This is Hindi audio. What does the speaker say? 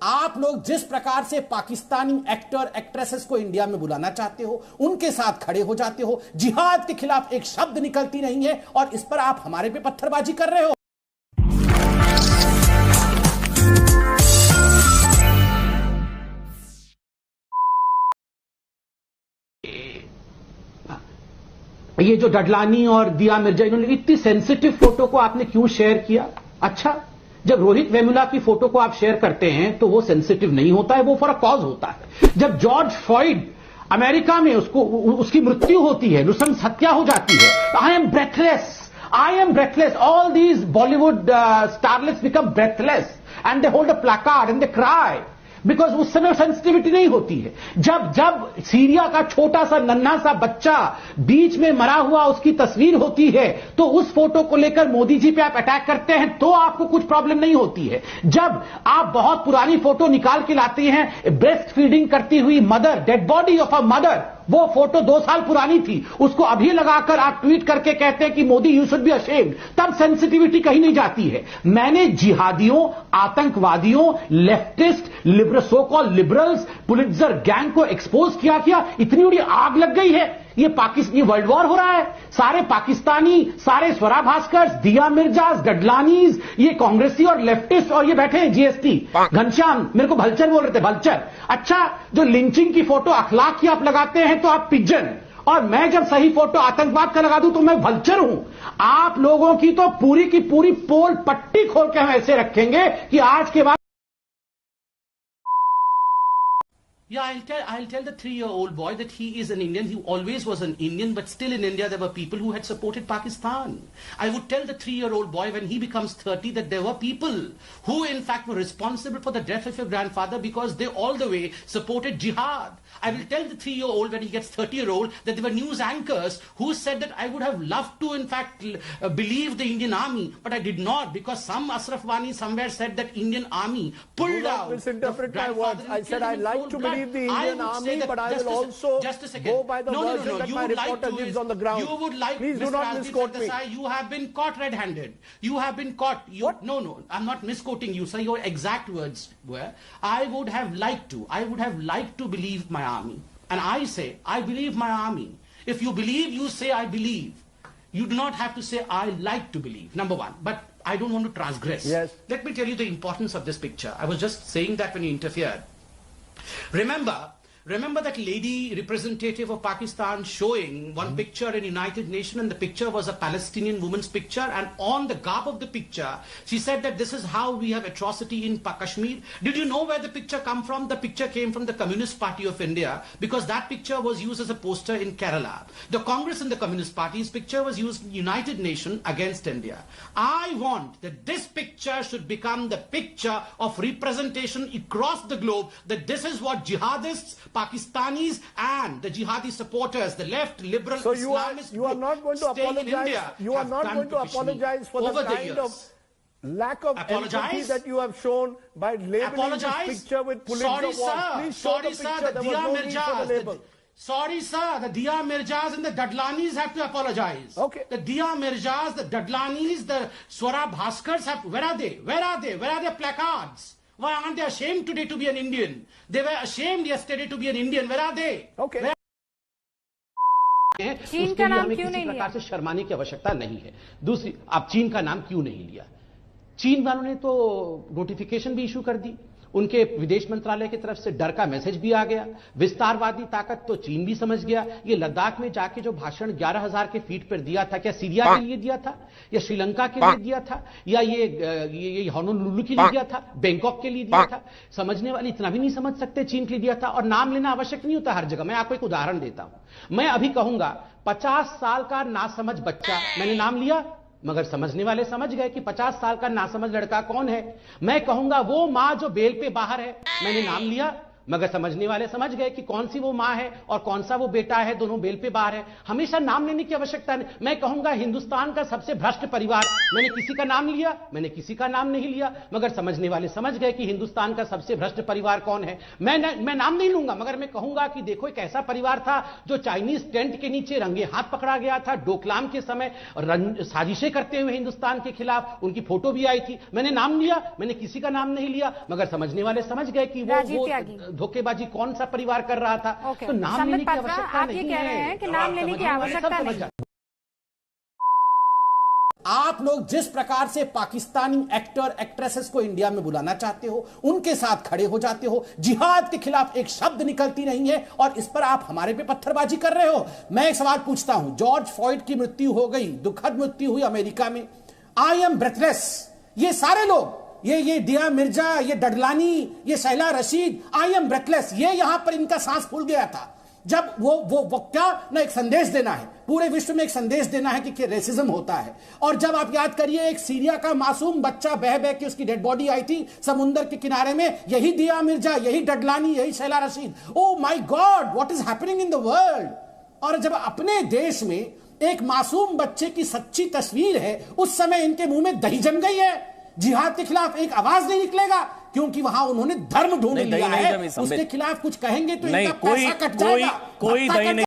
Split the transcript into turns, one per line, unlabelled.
आप लोग जिस प्रकार से पाकिस्तानी एक्टर एक्ट्रेसेस को इंडिया में बुलाना चाहते हो, उनके साथ खड़े हो जाते हो, जिहाद के खिलाफ एक शब्द निकलती नहीं है, और इस पर आप हमारे पे पत्थरबाजी कर रहे हो। ये जो डडलानी और दिया मिर्जा, इन्होंने इतनी सेंसिटिव फोटो को आपने क्यों शेयर किया? अच्छा, जब रोहित वेमुला की फोटो को आप शेयर करते हैं तो वो सेंसिटिव नहीं होता है, वो फॉर अ कॉज होता है। जब जॉर्ज फ्लॉयड अमेरिका में उसकी मृत्यु होती है, नृशंस हत्या हो जाती है, I am breathless, all these Bollywood starlets become breathless and they hold a placard and they cry, because उस समय सेंसिटिविटी नहीं होती है। जब सीरिया का छोटा सा नन्हा सा बच्चा बीच में मरा हुआ उसकी तस्वीर होती है, तो उस फोटो को लेकर मोदी जी पे आप अटैक करते हैं तो आपको कुछ प्रॉब्लम नहीं होती है। जब आप बहुत पुरानी फोटो निकाल के लाते हैं, ब्रेस्ट फीडिंग करती हुई mother, dead body of a mother, वो फोटो 2 साल पुरानी थी, उसको अभी लगाकर आप ट्वीट करके कहते हैं कि Modi you should be ashamed, तब सेंसिटिविटी कहीं नहीं जाती है। मैंने जिहादियों, आतंकवादियों, leftist, so called liberals, Pulitzer gang को एक्सपोज किया, इतनी बड़ी आग लग गई है। ये वर्ल्ड वॉर हो रहा है। सारे पाकिस्तानी, सारे स्वरा भास्कर, दिया मिर्जाज, डडलानीज, ये कांग्रेसी और लेफ्टिस्ट, और ये बैठे हैं जीएसटी, घनश्याम मेरे को भलचर बोल रहे थे, भलचर। अच्छा, जो लिंचिंग की फोटो अखलाक की आप लगाते हैं तो आप पिजन, और मैं जब सही फोटो आतंकवाद का लगा दूं तो मैं भलचर हूं। आप लोगों की तो पूरी की पूरी पोल पट्टी खोल के हम ऐसे रखेंगे कि आज के बाद। Yeah, I'll tell the 3-year-old boy that he is an Indian. He always was an Indian, but still in India there were people who had supported Pakistan. I would tell the 3-year-old boy when he becomes 30 that there were people who in fact were responsible for the death of your grandfather because they all the way supported jihad. I will tell the 3-year-old when he gets 30-year-old that there were news anchors who said that I would have loved to in fact believe the Indian army, but I did not because some Ashraf Wani somewhere said that Indian army pulled out.
Misinterpret my words. I said I like to believe the Indian army, but I will also go by the version that my reporter gives on the ground.
You would like,
please do not misquote me.
You have been caught red-handed. You have been caught. No, I'm not misquoting you, sir. Your exact words were, I would have liked to believe my army. And I say, I believe my army. If you believe, you say, I believe. You do not have to say, I like to believe, number one. But I don't want to transgress.
Yes.
Let me tell you the importance of this picture. I was just saying that when you interfered. Remember that lady representative of Pakistan showing one picture in United Nations, and the picture was a Palestinian woman's picture, and on the garb of the picture she said that this is how we have atrocity in Kashmir. Did you know where the picture come from? The picture came from the Communist Party of India, because that picture was used as a poster in Kerala. The Congress and the Communist Party's picture was used in United Nations against India. I want that this picture should become the picture of representation across the globe, that this is what jihadists, Pakistanis and the jihadi supporters, the left, liberal, Islamists,
you are not going to apologize. You are not going to apologize for the kind of lack of empathy that you have shown by labeling this picture with Pulitzer Award. Please show the picture. There was no need for the label.
Sorry, sir. The Diya Mirzas and the Dadlanis have to apologize.
Okay.
The Diya Mirzas, the Dadlanis, the Swara Bhaskars have. Where are they? Where are they? Where are their placards? Why aren't they ashamed today to be an Indian? They were ashamed yesterday to be an Indian. Where are they?
Okay.
चीन का नाम क्यों नहीं लिया?
प्रकार से शर्माने की आवश्यकता नहीं है। दूसरी, आप चीन का नाम क्यों नहीं लिया? चीन वालों ने तो नोटिफिकेशन भी इशू कर दी, उनके विदेश मंत्रालय की तरफ से डर का मैसेज भी आ गया। विस्तारवादी ताकत तो चीन भी समझ गया। ये लद्दाख में जाके जो भाषण 11,000 के फीट पर दिया था, क्या सीरिया के लिए दिया था, या श्रीलंका के लिए दिया था, या ये होनोलुलु के लिए दिया था, बैंकॉक के लिए दिया था? समझने वाले इतना भी नहीं समझ सकते चीन के लिए दिया था। और नाम लेना आवश्यक नहीं होता हर जगह। मैं आपको एक उदाहरण देता हूं। मैं अभी कहूंगा 50 साल का नासमझ बच्चा, मैंने नाम लिया, मगर समझने वाले समझ गए कि 50 साल का नासमझ लड़का कौन है। मैं कहूंगा वो मां जो बेल पे बाहर है, मैंने नाम लिया, मगर समझने वाले समझ गए कि कौन सी वो मां है और कौन सा वो बेटा है, दोनों बेल पे बाहर है। हमेशा नाम लेने की आवश्यकता नहीं। मैं कहूंगा हिंदुस्तान का सबसे भ्रष्ट परिवार, मैंने किसी का नाम लिया, मैंने किसी का नाम नहीं लिया, मगर समझने वाले समझ गए कि हिंदुस्तान का सबसे भ्रष्ट परिवार कौन है। मैं नाम नहीं लूंगा, मगर मैं कहूंगा कि देखो एक ऐसा परिवार था जो चाइनीज टेंट के नीचे रंगे हाथ पकड़ा गया था, डोकलाम के समय साजिशें करते हुए हिंदुस्तान के खिलाफ, उनकी फोटो भी आई थी। मैंने नाम लिया, मैंने किसी का नाम नहीं लिया, मगर समझने वाले समझ गए कि वो धोखेबाजी कौन सा परिवार कर रहा था। तो नाम लेने की आवश्यकता नहीं है।
आप ये कह रहे हैं कि नाम लेने की आवश्यकता नहीं।
आप लोग जिस प्रकार से पाकिस्तानी एक्टर एक्ट्रेसेस को इंडिया में बुलाना चाहते हो, उनके साथ खड़े हो जाते हो, जिहाद के खिलाफ एक शब्द निकलती नहीं है और इस पर आप हमारे पे पत्थरबाजी कर रहे हो। मैं एक सवाल पूछता हूं, जॉर्ज फ्लॉयड की मृत्यु हो गई, दुखद मृत्यु हुई अमेरिका में, आई एम ब्रेथलेस, ये सारे लोग, ये दिया मिर्जा, ये डडलानी, ये शैला रशीद, आई एम ब्रेथलेस, ये यहां पर इनका सांस फूल गया था। जब वो क्या ना एक संदेश देना है, पूरे विश्व में एक संदेश देना है कि रेसिज्म होता है। और जब आप याद करिए एक सीरिया का मासूम बच्चा बह बह के उसकी डेड बॉडी आई थी समुंदर के किनारे में, यही दिया मिर्जा, यही डडलानी, यही Shaila Rashid. Oh my God, what is happening in the world. और जब अपने देश में एक मासूम बच्चे की सच्ची तस्वीर है, उस समय इनके मुंह में दही जम गई है। जिहाद के खिलाफ एक आवाज नहीं निकलेगा क्योंकि वहां उन्होंने धर्म ढूंढ लिया है। उसके खिलाफ कुछ कहेंगे तो इनका पैसा कट जाएगा।
कोई दही नहीं